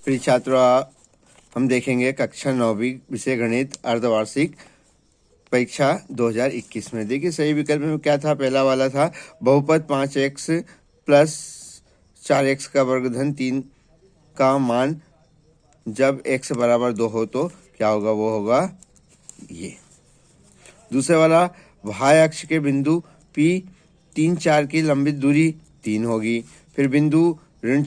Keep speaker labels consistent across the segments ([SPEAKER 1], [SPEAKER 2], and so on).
[SPEAKER 1] प्रिय छात्रों, हम देखेंगे कक्षा 9वीं विषय गणित अर्धवार्षिक परीक्षा 2021 में। देखिए सही विकल्प में क्या था। पहला वाला था बहुपद 5x प्लस 4x का वर्ग धन 3 का मान जब x बराबर 2 हो तो क्या होगा, वो होगा ये। दूसरे वाला y अक्ष के बिंदु P 3, 4 की लंबित दूरी 3 होगी। फिर बिंदु ऋण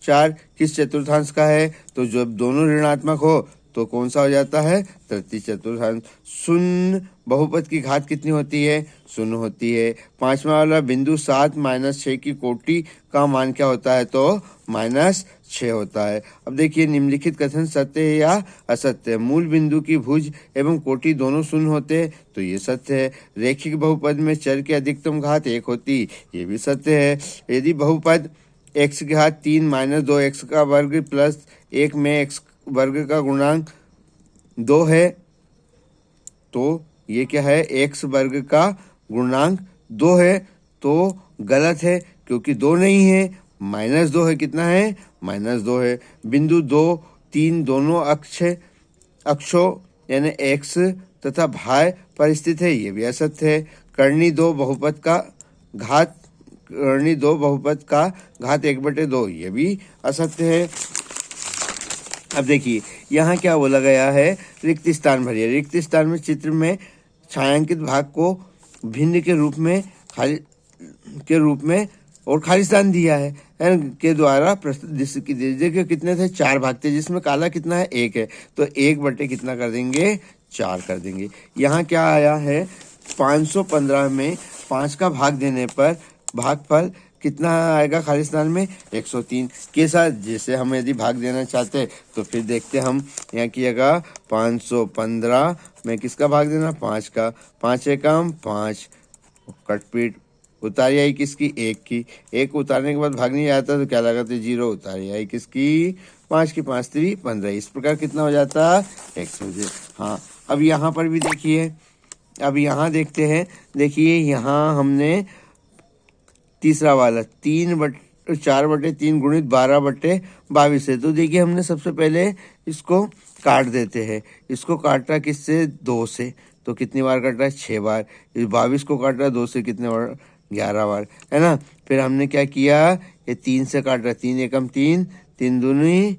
[SPEAKER 1] 4 किस चतुर्थांश का है, तो जब दोनों ऋणात्मक हो तो कौन सा हो जाता है, तृतीय चतुर्थांश। शून्य बहुपद की घात कितनी होती है, शून्य होती है। पांचवा वाला बिंदु 7 -6 की कोटि का मान क्या होता है, तो -6 होता है। अब देखिए निम्नलिखित कथन सत्य है या असत्य है। मूल बिंदु की भुज एवं कोटि दोनों शून्य होते हैं, तो ये सत्य है। रेखिक बहुपद में चर की अधिकतम घात 1 होती, ये भी सत्य है। यदि बहुपद x की घात 3 - 2x का वर्ग प्लस 1 में x वर्ग का गुणांक 2 है, तो ये क्या है, x वर्ग का गुणांक 2 है, तो गलत है क्योंकि 2 नहीं है, -2 है। कितना है, -2 है। बिंदु 2, 3 दोनों अक्षों यानी x तथा y पर स्थित है, ये भी असत्य है। कर्णी दो बहुपद का घात 1/2, ये भी असत्य है। अब देखिए यहाँ क्या बोला गया है, रिक्त स्थान भरिए। रिक्त स्थान में चित्र में छायांकित भाग को भिन्न के रूप में और खाली स्थान दिया है के द्वारा प्रस्तुत दृश्य की। देखिए कितने थे, 4 भाग थे, जिसमें काला कितना है, 1 है, तो 1 कितना कर देंगे, 4 कर देंगे। यहाँ क्या आया है, 515 में 5 का भाग देने पर भागफल कितना आएगा खाली स्थान में, 103 के साथ। जैसे हम यदि भाग देना चाहते तो फिर देखते हम यहाँ किएगा 515 में किसका भाग देना, 5 का। 5 एकम 5, कटपीट उतारी आई किसकी, 1 की। 1 उतारने के बाद भाग नहीं आता तो क्या लगाते, 0। उतारी आई किसकी, 5 की। 5 3 15, इस प्रकार कितना हो जाता, 100। हाँ, अब यहाँ पर भी देखिए, अब यहाँ देखते हैं। देखिए यहाँ हमने तीसरा वाला 4/3 गुणित 12/22 है, तो देखिए हमने सबसे पहले इसको काट देते हैं। इसको काटा किससे, 2 से, तो कितनी बार काटा, 6 बार। इस 22 को काटा 2 से कितने बार, 11 बार, है ना। फिर हमने क्या किया, ये 3 से काटा, 3 एकम 3, 3 दूनी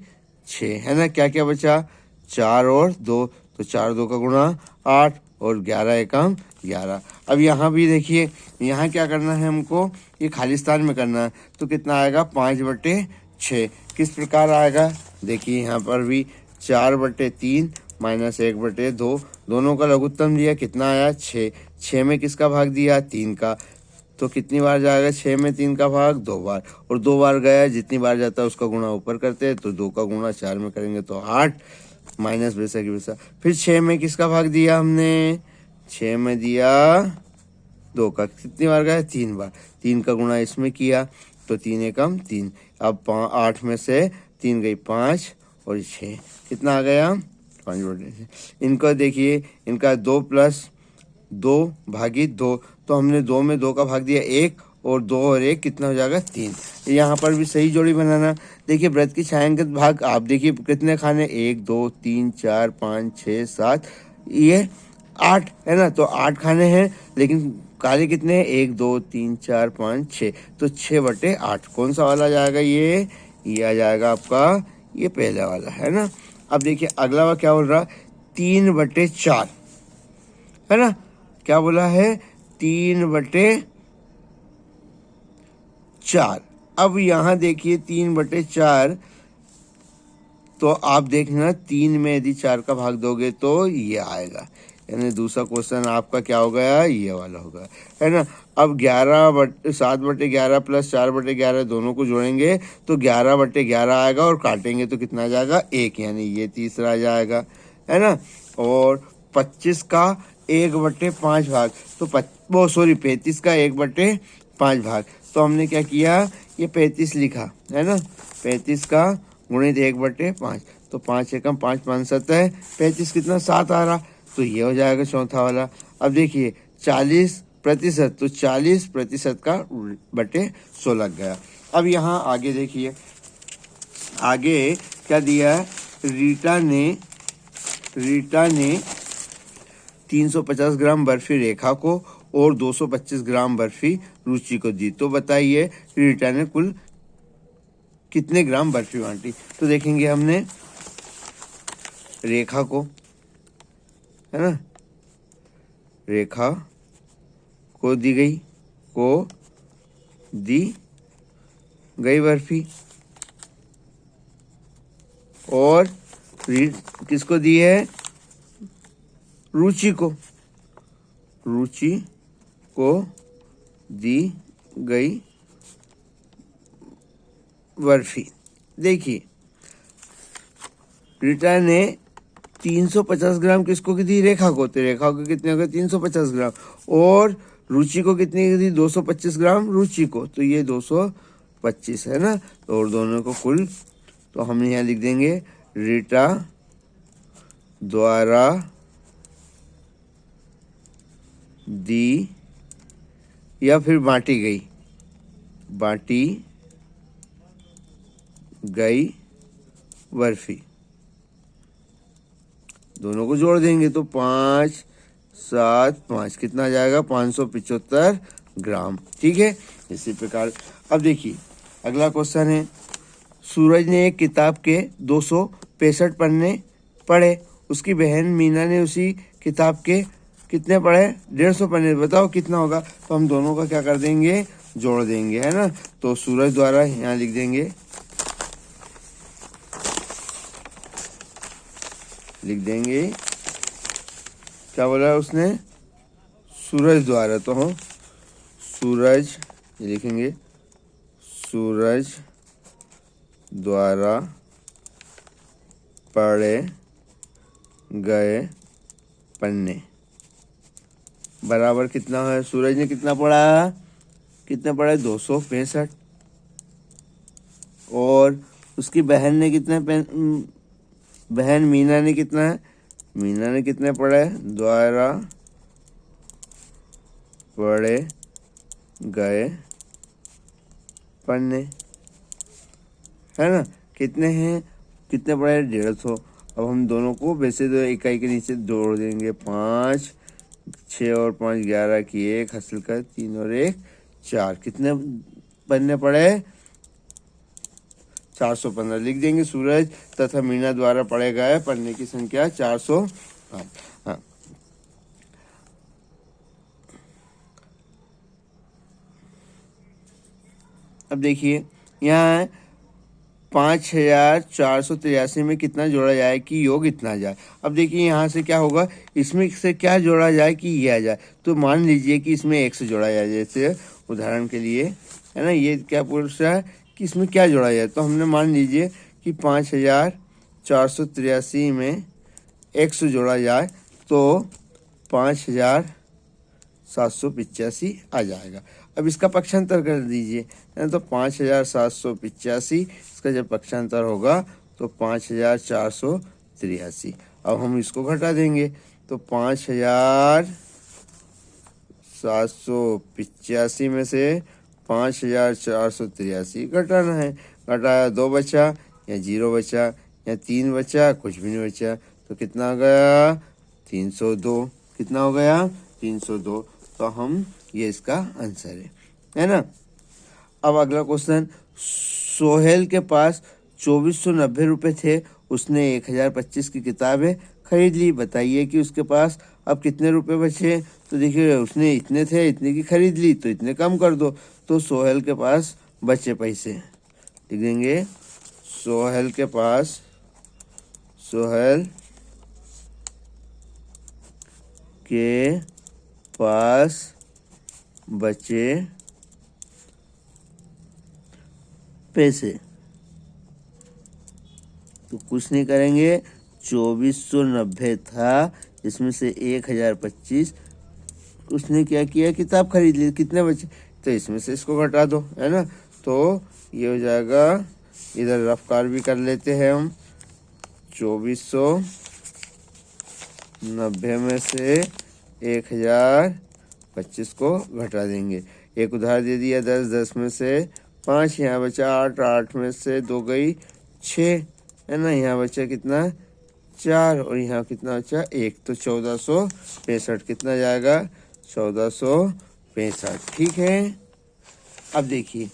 [SPEAKER 1] 6, है ना। क्या क्या बचा, 4 और 2, तो 4 2 का गुणा 8 और 11 एकम 11। अब यहाँ भी देखिए, यहाँ क्या करना है हमको, ये खाली स्थान में करना है, तो कितना आएगा, 5/6। किस प्रकार आएगा, देखिए यहाँ पर भी 4/3 - 1/2, दोनों का लघुत्तम दिया, कितना आया, 6। 6 में किसका भाग दिया, 3 का, तो कितनी बार जाएगा, 6 में 3 का भाग 2 बार, और 2 बार गया, जितनी बार जाता है उसका गुणा ऊपर करते हैं, तो 2 का गुणा 4 में करेंगे तो 8 माइनस वैसा की वैसा। फिर 6 में किसका भाग दिया हमने, 6 में दिया 2 का, कितनी बार गया, 3 बार, 3 का गुणा इसमें किया, तो 3 एकम 3। अब 8 में से 3 गई 5 और 6, कितना आ गया, 5/6। इनको देखिए, इनका 2 + 2 भागित 2, तो हमने 2 में 2 का भाग दिया 1, और 2 और 1 कितना हो जाएगा, 3। यहाँ पर भी सही जोड़ी बनाना। देखिए वृत्त की छायांकित भाग आप देखिए कितने खाने, 1 2 3 4 5 6 7, ये 8 है ना, तो 8 खाने हैं, लेकिन काले कितने हैं, 1 2 3 4 5 6, तो 6/8 कौन सा वाला जाएगा, ये आ जाएगा आपका, ये पहला वाला, है ना। अब देखिए अगला वाला क्या बोल रहा, 3/4, है ना। क्या बोला है, 3/4। अब यहाँ देखिए 3/4, तो आप देखना 3 में यदि 4 का भाग दोगे तो ये आएगा, यानी दूसरा क्वेश्चन आपका क्या हो गया, ये वाला होगा, है ना। अब 7/11 + 4/11 दोनों को जोड़ेंगे तो 11/11 आएगा, और काटेंगे तो कितना आ जाएगा, 1, यानी ये तीसरा आ जाएगा, है ना। और 25 का 1/5 भाग, तो 35 का 1/5 भाग, तो हमने क्या किया, ये 35 लिखा, है ना। 35 का गुणित 1/5, तो 5 एकम 5 5 7 है, 35 कितना, 7 आ रहा, तो ये हो जाएगा चौथा वाला। अब देखिए 40%, तो 40% का 1/100 लग गया। अब यहाँ आगे देखिए, आगे क्या दिया है, रीटा ने 350 ग्राम बर्फी रेखा को और 225 ग्राम बर्फी रुचि को दी। तो बताइए रीटा ने कुल कितने ग्राम बर्फी बांटी। तो देखेंगे हमने रेखा को, है ना, रेखा को दी गई बर्फी, और किसको दी है, रुचि को दी गई बर्फी। देखिए रीटा ने 350 ग्राम किसको दी, रेखा को, तो रेखा को कितने हो गए 350 ग्राम, और रुचि को कितनी दी 225 ग्राम रुचि को, तो ये 225 है ना। तो और दोनों को कुल, तो हम यहाँ लिख देंगे रीटा द्वारा दी या फिर बांटी गई बर्फी, दोनों को जोड़ देंगे तो 5, 7, 5 कितना आ जाएगा 575 ग्राम। ठीक है, इसी प्रकार अब देखिए अगला क्वेश्चन है, सूरज ने एक किताब के 265 पन्ने पढ़े, उसकी बहन मीना ने उसी किताब के कितने पढ़े, 150 पन्ने, बताओ कितना होगा। तो हम दोनों का क्या कर देंगे, जोड़ देंगे, है ना। तो सूरज द्वारा यहाँ लिख देंगे, क्या बोला है उसने, सूरज द्वारा, तो हम सूरज लिखेंगे, सूरज द्वारा पढ़े गए पन्ने बराबर कितना है, सूरज ने कितना पढ़ा 265, और उसकी बहन ने कितने बहन मीना ने कितने पढ़े, द्वारा पढ़े गए पन्ने, है ना, कितने पढ़े 150। अब हम दोनों को वैसे तो इकाई के नीचे जोड़ देंगे, 5, 6 और 5 11 की 1 हासिल कर, 3 और 1 4, कितने पन्ने पढ़े 415 लिख देंगे। सूरज तथा मीना द्वारा पढ़े गए पन्ने की संख्या 405। हाँ, अब देखिए यहाँ 5483 में कितना जोड़ा जाए कि योग इतना आ जाए। अब देखिए यहाँ से क्या होगा, इसमें से क्या जोड़ा जाए कि ये आ जाए। तो मान लीजिए कि इसमें x जोड़ा जाए, जैसे उदाहरण के लिए, है ना, ये क्या पूछ रहा है कि इसमें क्या जोड़ा जाए। तो हमने मान लीजिए कि 5483 में x जोड़ा जाए तो 5785 आ जाएगा। अब इसका पक्षांतर कर दीजिए, है ना, तो 5785, इसका जब पक्षांतर होगा तो 5483। अब हम इसको घटा देंगे तो 5785 में से 5483 घटाना है, घटाया 2 बचा या 0 बचा या 3 बचा, कुछ भी नहीं बचा, तो कितना हो गया 302, कितना हो गया 302। तो हम ये इसका आंसर है ना। अब अगला क्वेश्चन, सोहेल के पास 2490 रुपये थे, उसने 1025 की किताबें खरीद ली, बताइए कि उसके पास अब कितने रुपए बचे। तो देखिए उसने इतने थे, इतने की खरीद ली, तो इतने कम कर दो। तो सोहेल के पास बचे पैसे लिख देंगे, सोहेल के पास बचे पैसे, तो कुछ नहीं करेंगे, 2490 था, इसमें से 1025 उसने क्या किया, किताब खरीद ली, कितने बचे, तो इसमें से इसको घटा दो, है ना। तो ये हो जाएगा, इधर रफ्तार भी कर लेते हैं हम, 2490 में से 1025 को घटा देंगे। एक उधार दे दिया 10, 10 में से 5 यहाँ बचा 8, 8 में से 2 गई 6 है ना, यहाँ बचा कितना 4 और यहाँ कितना बचा 1, तो 1465 कितना जाएगा 1465। ठीक है। अब देखिए